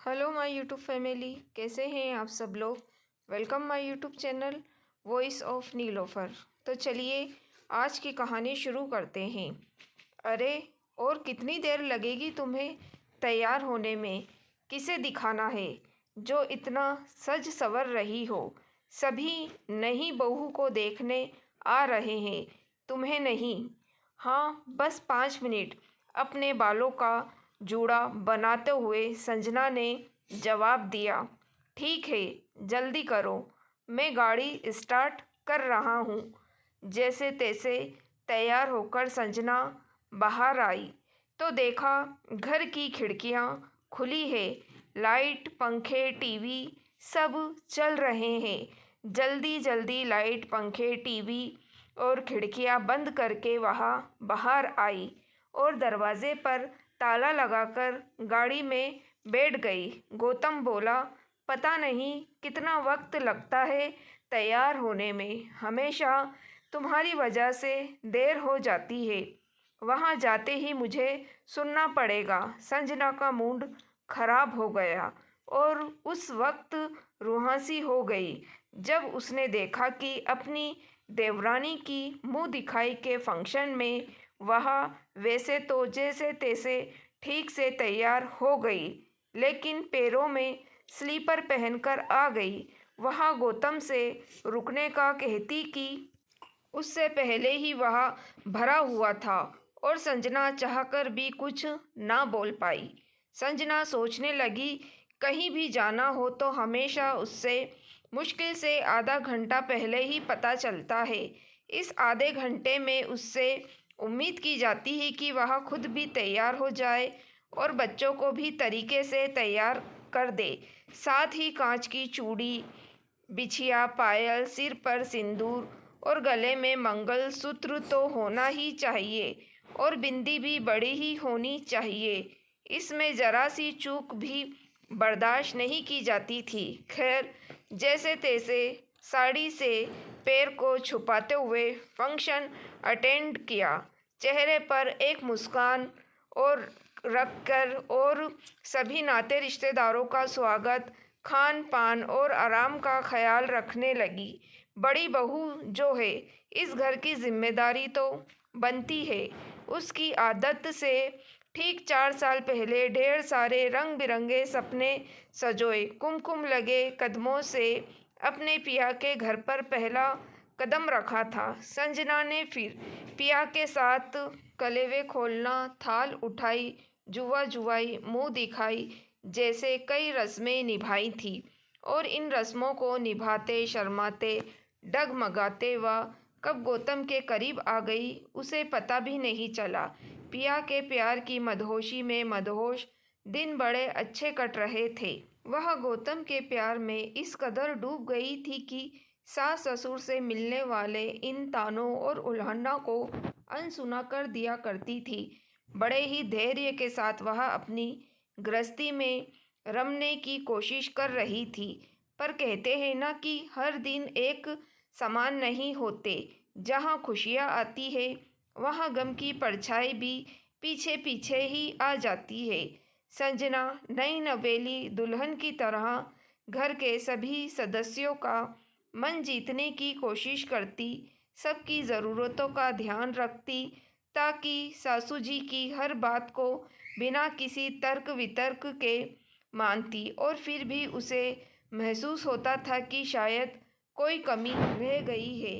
Hello my YouTube family, कैसे हैं आप सब लोग। Welcome my YouTube channel voice of Nilofar. तो चलिए आज की कहानी शुरू करते हैं। अरे, और कितनी देर लगेगी तुम्हें तैयार होने में? किसे दिखाना है जो इतना सज सवर रही हो? सभी नई बहू को देखने आ रहे हैं, तुम्हें नहीं। हाँ, बस 5 मिनट, अपने बालों का जूड़ा बनाते हुए संजना ने जवाब दिया। ठीक है, जल्दी करो, मैं गाड़ी स्टार्ट कर रहा हूँ। जैसे तैसे तैयार होकर संजना बाहर आई तो देखा घर की खिड़कियाँ खुली है, लाइट, पंखे, टीवी सब चल रहे हैं। जल्दी जल्दी लाइट, पंखे, टीवी और खिड़कियाँ बंद करके वहाँ बाहर आई और दरवाजे पर ताला लगाकर गाड़ी में बैठ गई। गौतम बोला, पता नहीं कितना वक्त लगता है तैयार होने में, हमेशा तुम्हारी वजह से देर हो जाती है। वहाँ जाते ही मुझे सुनना पड़ेगा। संजना का मूड खराब हो गया और उस वक्त रुहासी हो गई जब उसने देखा कि अपनी देवरानी की मुंह दिखाई के फंक्शन में वह वैसे तो जैसे तैसे ठीक से तैयार हो गई, लेकिन पैरों में स्लीपर पहनकर आ गई। वह गौतम से रुकने का कहती कि उससे पहले ही वह भरा हुआ था और संजना चाहकर भी कुछ ना बोल पाई। संजना सोचने लगी, कहीं भी जाना हो तो हमेशा उससे मुश्किल से आधा घंटा पहले ही पता चलता है। इस आधे घंटे में उससे उम्मीद की जाती है कि वह खुद भी तैयार हो जाए और बच्चों को भी तरीके से तैयार कर दे। साथ ही कांच की चूड़ी, बिछिया, पायल, सिर पर सिंदूर और गले में मंगलसूत्र तो होना ही चाहिए और बिंदी भी बड़ी ही होनी चाहिए। इसमें जरा सी चूक भी बर्दाश्त नहीं की जाती थी। खैर, जैसे तैसे साड़ी से पैर को छुपाते हुए फंक्शन अटेंड किया। चेहरे पर एक मुस्कान और रखकर और सभी नाते रिश्तेदारों का स्वागत, खान पान और आराम का ख्याल रखने लगी। बड़ी बहू जो है, इस घर की जिम्मेदारी तो बनती है। उसकी आदत से ठीक 4 साल पहले ढेर सारे रंग बिरंगे सपने सजोए कुमकुम लगे कदमों से अपने पिया के घर पर पहला कदम रखा था। संजना ने फिर पिया के साथ कलेवे खोलना, थाल उठाई, जुआ जुआई, मुंह दिखाई जैसे कई रस्में निभाई थी और इन रस्मों को निभाते, शर्माते, डगमगाते वह कब गौतम के करीब आ गई उसे पता भी नहीं चला। पिया के प्यार की मदहोशी में मदहोश दिन बड़े अच्छे कट रहे थे। वह गौतम के प्यार में इस कदर डूब गई थी कि सास ससुर से मिलने वाले इन तानों और उल्हाना को अनसुना कर दिया करती थी। बड़े ही धैर्य के साथ वह अपनी गृहस्थी में रमने की कोशिश कर रही थी। पर कहते हैं ना कि हर दिन एक समान नहीं होते। जहाँ खुशियाँ आती है वहाँ गम की परछाई भी पीछे पीछे ही आ जाती है। संजना नई नवेली दुल्हन की तरह घर के सभी सदस्यों का मन जीतने की कोशिश करती, सबकी ज़रूरतों का ध्यान रखती ताकि सासू जी की हर बात को बिना किसी तर्क वितर्क के मानती। और फिर भी उसे महसूस होता था कि शायद कोई कमी रह गई है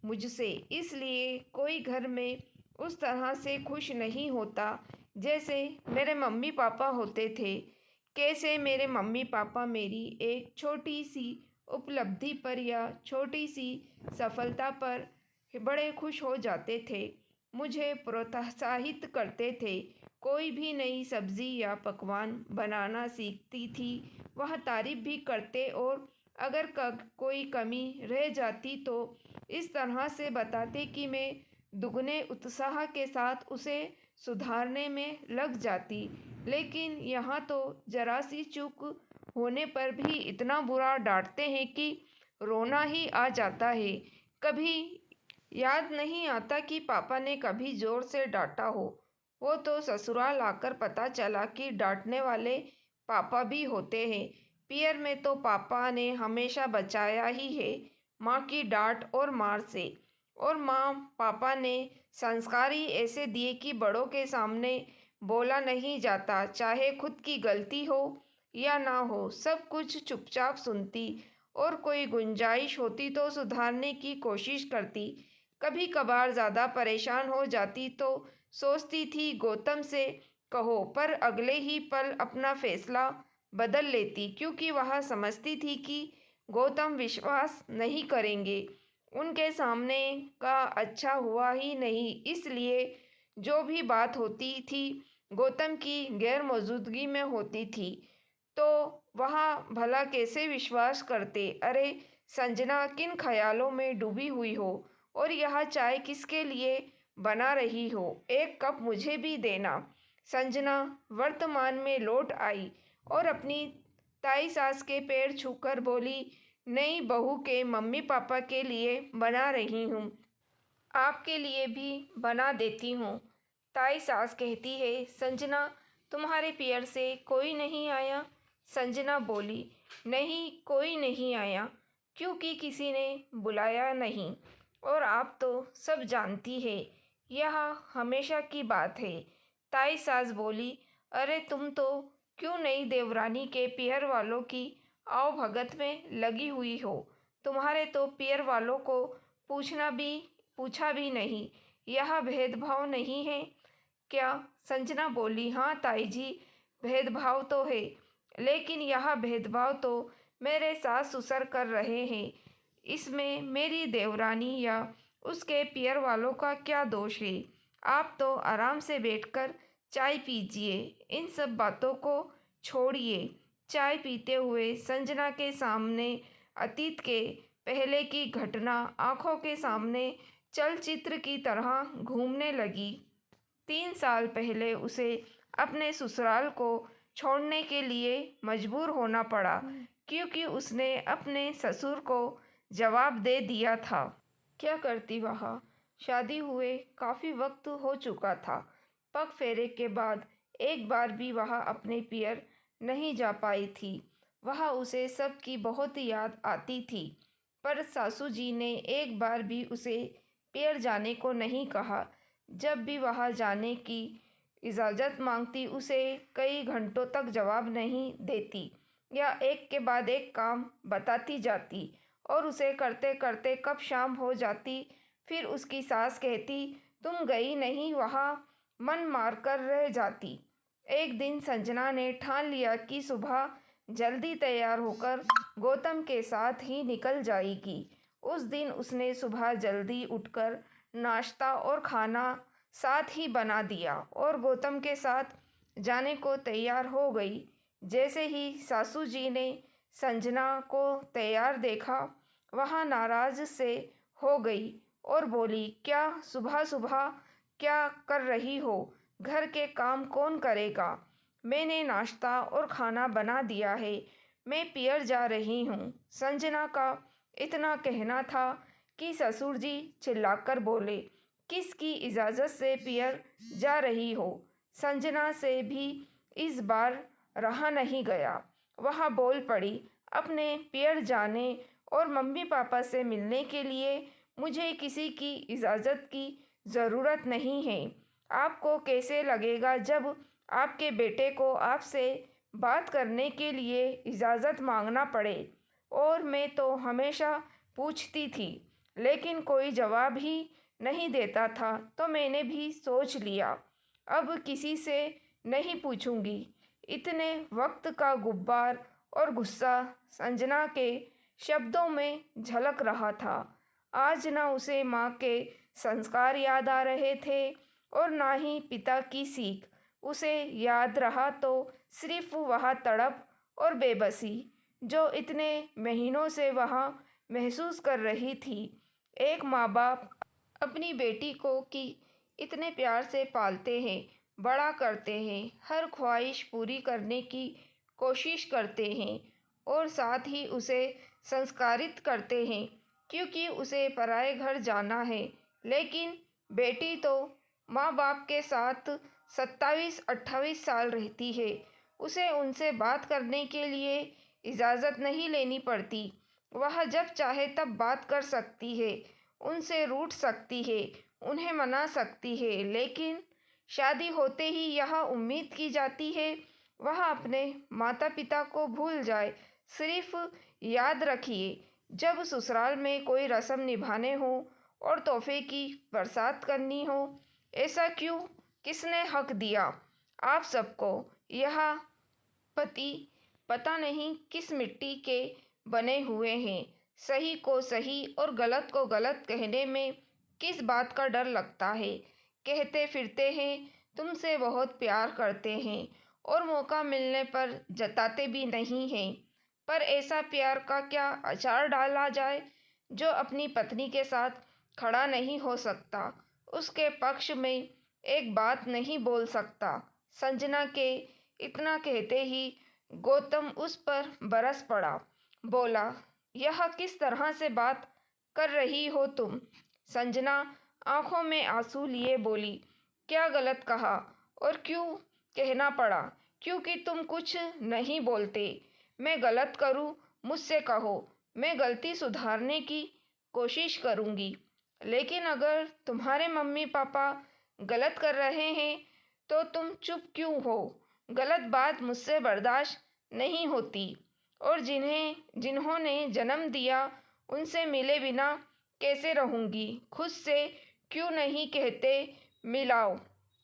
मुझसे, इसलिए कोई घर में उस तरह से खुश नहीं होता जैसे मेरे मम्मी पापा होते थे। कैसे मेरे मम्मी पापा मेरी एक छोटी सी उपलब्धि पर या छोटी सी सफलता पर बड़े खुश हो जाते थे, मुझे प्रोत्साहित करते थे। कोई भी नई सब्ज़ी या पकवान बनाना सीखती थी वह तारीफ़ भी करते और अगर कोई कमी रह जाती तो इस तरह से बताते कि मैं दुगने उत्साह के साथ उसे सुधारने में लग जाती। लेकिन यहाँ तो जरा सी चूक होने पर भी इतना बुरा डांटते हैं कि रोना ही आ जाता है। कभी याद नहीं आता कि पापा ने कभी ज़ोर से डांटा हो। वो तो ससुराल आकर पता चला कि डांटने वाले पापा भी होते हैं। पियर में तो पापा ने हमेशा बचाया ही है माँ की डांट और मार से। और माँ पापा ने संस्कार ही ऐसे दिए कि बड़ों के सामने बोला नहीं जाता, चाहे खुद की गलती हो या ना हो, सब कुछ चुपचाप सुनती और कोई गुंजाइश होती तो सुधारने की कोशिश करती। कभी कभार ज़्यादा परेशान हो जाती तो सोचती थी गौतम से कहो, पर अगले ही पल अपना फैसला बदल लेती, क्योंकि वह समझती थी कि गौतम विश्वास नहीं करेंगे, उनके सामने का अच्छा हुआ ही नहीं। इसलिए जो भी बात होती थी गौतम की गैर मौजूदगी में होती थी, तो वहाँ भला कैसे विश्वास करते। अरे संजना किन ख्यालों में डूबी हुई हो, और यह चाय किसके लिए बना रही हो, एक कप मुझे भी देना। संजना वर्तमान में लौट आई और अपनी ताई सास के पैर छूकर बोली, नई बहू के मम्मी पापा के लिए बना रही हूँ, आपके लिए भी बना देती हूँ। ताई सास कहती है, संजना तुम्हारे पियर से कोई नहीं आया। संजना बोली, नहीं कोई नहीं आया, क्योंकि किसी ने बुलाया नहीं, और आप तो सब जानती है यह हमेशा की बात है। ताई सास बोली, अरे तुम तो क्यों नई देवरानी के पियर वालों की आओ भगत में लगी हुई हो, तुम्हारे तो पियर वालों को पूछा भी नहीं, यह भेदभाव नहीं है क्या। संजना बोली, हाँ ताई जी, भेदभाव तो है, लेकिन यह भेदभाव तो मेरे सास ससुर कर रहे हैं, इसमें मेरी देवरानी या उसके पियर वालों का क्या दोष है। आप तो आराम से बैठकर चाय पीजिए, इन सब बातों को छोड़िए। चाय पीते हुए संजना के सामने अतीत के पहले की घटना आंखों के सामने चलचित्र की तरह घूमने लगी। 3 साल पहले उसे अपने ससुराल को छोड़ने के लिए मजबूर होना पड़ा, क्योंकि उसने अपने ससुर को जवाब दे दिया था। क्या करती वह, शादी हुए काफ़ी वक्त हो चुका था। पग फेरे के बाद एक बार भी वह अपने पियर नहीं जा पाई थी। वह उसे सबकी बहुत याद आती थी, पर सासू जी ने एक बार भी उसे पियर जाने को नहीं कहा। जब भी वह जाने की इजाज़त मांगती उसे कई घंटों तक जवाब नहीं देती, या एक के बाद एक काम बताती जाती, और उसे करते करते कब शाम हो जाती। फिर उसकी सास कहती, तुम गई नहीं, वहाँ मन मारकर रह जाती। एक दिन संजना ने ठान लिया कि सुबह जल्दी तैयार होकर गौतम के साथ ही निकल जाएगी। उस दिन उसने सुबह जल्दी उठकर नाश्ता और खाना साथ ही बना दिया और गौतम के साथ जाने को तैयार हो गई। जैसे ही सासू जी ने संजना को तैयार देखा, वह नाराज से हो गई और बोली, क्या सुबह सुबह क्या कर रही हो, घर के काम कौन करेगा। मैंने नाश्ता और खाना बना दिया है, मैं पियर जा रही हूँ। संजना का इतना कहना था कि ससुर जी चिल्लाकर बोले, किसकी इजाज़त से पियर जा रही हो। संजना से भी इस बार रहा नहीं गया, वह बोल पड़ी, अपने पियर जाने और मम्मी पापा से मिलने के लिए मुझे किसी की इजाज़त की ज़रूरत नहीं है। आपको कैसे लगेगा जब आपके बेटे को आपसे बात करने के लिए इजाज़त मांगना पड़े। और मैं तो हमेशा पूछती थी, लेकिन कोई जवाब ही नहीं देता था, तो मैंने भी सोच लिया अब किसी से नहीं पूछूंगी। इतने वक्त का गुब्बार और गुस्सा संजना के शब्दों में झलक रहा था। आज ना उसे माँ के संस्कार याद आ रहे थे और ना ही पिता की सीख। उसे याद रहा तो सिर्फ वह तड़प और बेबसी जो इतने महीनों से वह महसूस कर रही थी। एक माँ बाप अपनी बेटी को कि इतने प्यार से पालते हैं, बड़ा करते हैं, हर ख्वाहिश पूरी करने की कोशिश करते हैं और साथ ही उसे संस्कारित करते हैं, क्योंकि उसे पराए घर जाना है। लेकिन बेटी तो माँ बाप के साथ 27-28 साल रहती है। उसे उनसे बात करने के लिए इजाज़त नहीं लेनी पड़ती। वह जब चाहे तब बात कर सकती है, उनसे रूठ सकती है, उन्हें मना सकती है, लेकिन शादी होते ही यह उम्मीद की जाती है वह अपने माता पिता को भूल जाए। सिर्फ याद रखिए, जब ससुराल में कोई रस्म निभाने हो और तोहफे की बरसात करनी हो, ऐसा क्यों? किसने हक दिया आप सबको? यह पति पता नहीं किस मिट्टी के बने हुए हैं। सही को सही और गलत को गलत कहने में किस बात का डर लगता है? कहते फिरते हैं तुमसे बहुत प्यार करते हैं और मौका मिलने पर जताते भी नहीं हैं। पर ऐसा प्यार का क्या अचार डाला जाए जो अपनी पत्नी के साथ खड़ा नहीं हो सकता, उसके पक्ष में एक बात नहीं बोल सकता। संजना के इतना कहते ही गौतम उस पर बरस पड़ा। बोला, यह किस तरह से बात कर रही हो तुम? संजना आंखों में आंसू लिए बोली, क्या गलत कहा और क्यों कहना पड़ा? क्योंकि तुम कुछ नहीं बोलते। मैं गलत करूं मुझसे कहो, मैं गलती सुधारने की कोशिश करूंगी। लेकिन अगर तुम्हारे मम्मी पापा गलत कर रहे हैं तो तुम चुप क्यों हो? गलत बात मुझसे बर्दाश्त नहीं होती। और जिन्होंने जन्म दिया उनसे मिले बिना कैसे रहूंगी? खुद से क्यों नहीं कहते मिलाओ,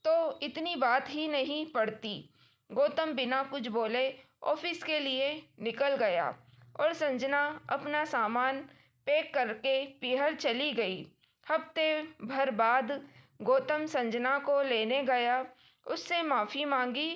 तो इतनी बात ही नहीं पड़ती। गौतम बिना कुछ बोले ऑफिस के लिए निकल गया और संजना अपना सामान पैक करके पीहर चली गई। हफ्ते भर बाद गौतम संजना को लेने गया, उससे माफ़ी मांगी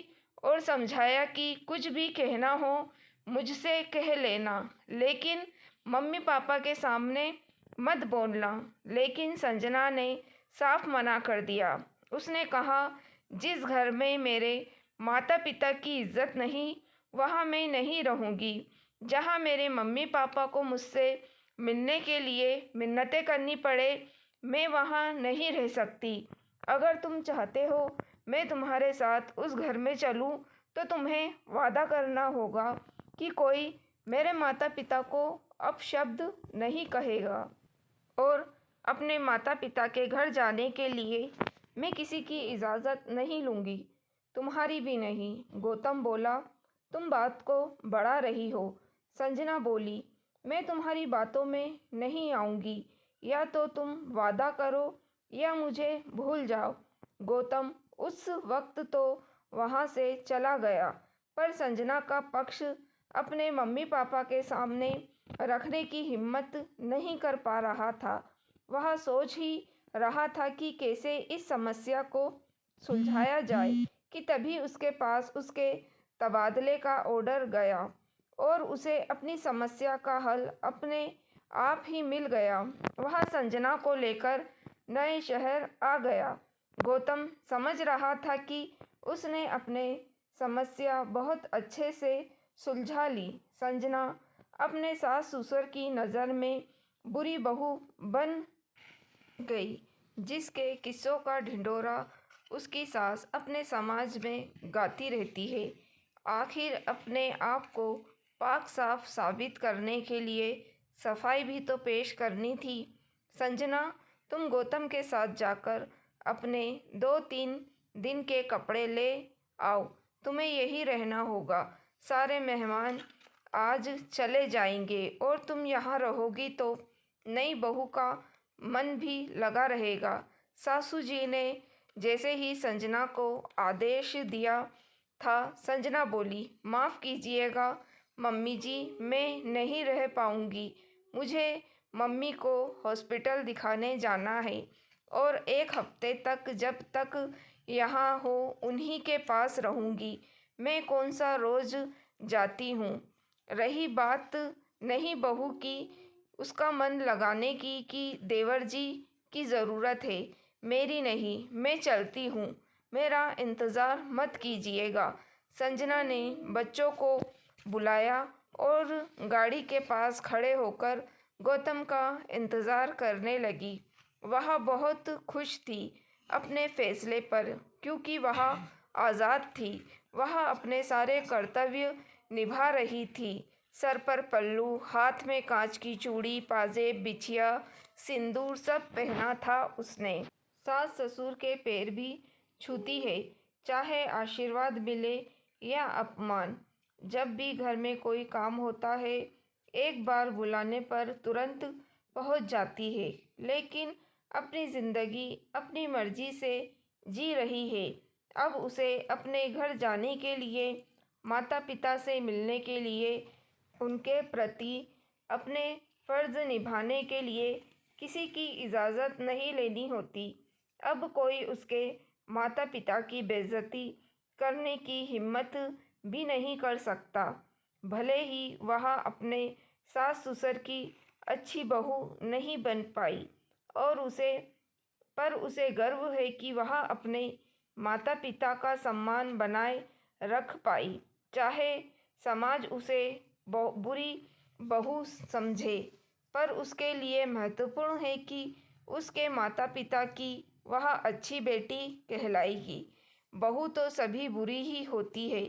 और समझाया कि कुछ भी कहना हो मुझसे कह लेना, लेकिन मम्मी पापा के सामने मत बोलना। लेकिन संजना ने साफ मना कर दिया। उसने कहा, जिस घर में मेरे माता पिता की इज्जत नहीं वहाँ मैं नहीं रहूँगी। जहाँ मेरे मम्मी पापा को मुझसे मिलने के लिए मिन्नतें करनी पड़े, मैं वहाँ नहीं रह सकती। अगर तुम चाहते हो मैं तुम्हारे साथ उस घर में चलूँ तो तुम्हें वादा करना होगा कि कोई मेरे माता पिता को अपशब्द नहीं कहेगा और अपने माता पिता के घर जाने के लिए मैं किसी की इजाज़त नहीं लूँगी, तुम्हारी भी नहीं। गौतम बोला, तुम बात को बढ़ा रही हो। संजना बोली, मैं तुम्हारी बातों में नहीं आऊँगी। या तो तुम वादा करो या मुझे भूल जाओ। गौतम उस वक्त तो वहाँ से चला गया, पर संजना का पक्ष अपने मम्मी पापा के सामने रखने की हिम्मत नहीं कर पा रहा था। वह सोच ही रहा था कि कैसे इस समस्या को सुलझाया जाए कि तभी उसके पास उसके तबादले का ऑर्डर गया और उसे अपनी समस्या का हल अपने आप ही मिल गया। वह संजना को लेकर नए शहर आ गया। गौतम समझ रहा था कि उसने अपने समस्या बहुत अच्छे से सुलझा ली। संजना अपने सास ससुर की नज़र में बुरी बहू बन गई, जिसके किस्सों का ढिंढोरा उसकी सास अपने समाज में गाती रहती है। आखिर अपने आप को पाक साफ साबित करने के लिए सफाई भी तो पेश करनी थी। संजना, तुम गौतम के साथ जाकर अपने 2-3 दिन के कपड़े ले आओ, तुम्हें यही रहना होगा। सारे मेहमान आज चले जाएंगे और तुम यहाँ रहोगी तो नई बहू का मन भी लगा रहेगा। सासू जी ने जैसे ही संजना को आदेश दिया था, संजना बोली, माफ़ कीजिएगा मम्मी जी, मैं नहीं रह पाऊँगी। मुझे मम्मी को हॉस्पिटल दिखाने जाना है और 1 हफ्ते तक जब तक यहाँ हो उन्हीं के पास रहूँगी। मैं कौन सा रोज़ जाती हूँ। रही बात नहीं बहू की, उसका मन लगाने की कि देवर जी की ज़रूरत है, मेरी नहीं। मैं चलती हूँ, मेरा इंतज़ार मत कीजिएगा। संजना ने बच्चों को बुलाया और गाड़ी के पास खड़े होकर गौतम का इंतज़ार करने लगी। वह बहुत खुश थी अपने फैसले पर, क्योंकि वह आज़ाद थी। वह अपने सारे कर्तव्य निभा रही थी। सर पर पल्लू, हाथ में कांच की चूड़ी, पाजेब, बिछिया, सिंदूर सब पहना था उसने। सास ससुर के पैर भी छूती है, चाहे आशीर्वाद मिले या अपमान। जब भी घर में कोई काम होता है, एक बार बुलाने पर तुरंत पहुंच जाती है, लेकिन अपनी जिंदगी अपनी मर्जी से जी रही है। अब उसे अपने घर जाने के लिए, माता पिता से मिलने के लिए, उनके प्रति अपने फर्ज निभाने के लिए किसी की इजाज़त नहीं लेनी होती। अब कोई उसके माता पिता की बेइज्जती करने की हिम्मत भी नहीं कर सकता। भले ही वह अपने सास ससुर की अच्छी बहू नहीं बन पाई और उसे गर्व है कि वह अपने माता पिता का सम्मान बनाए रख पाई, चाहे समाज उसे बुरी बहू समझे। पर उसके लिए महत्वपूर्ण है कि उसके माता पिता की वह अच्छी बेटी कहलाएगी। बहू तो सभी बुरी ही होती है,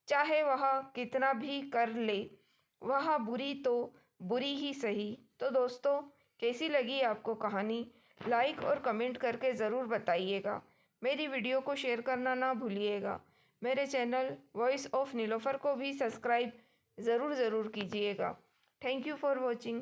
चाहे वह कितना भी कर ले, वह बुरी तो बुरी ही सही। तो दोस्तों, कैसी लगी आपको कहानी? लाइक और कमेंट करके ज़रूर बताइएगा। मेरी वीडियो को शेयर करना ना भूलिएगा। मेरे चैनल वॉइस ऑफ नीलोफर को भी सब्सक्राइब ज़रूर कीजिएगा। Thank you for watching.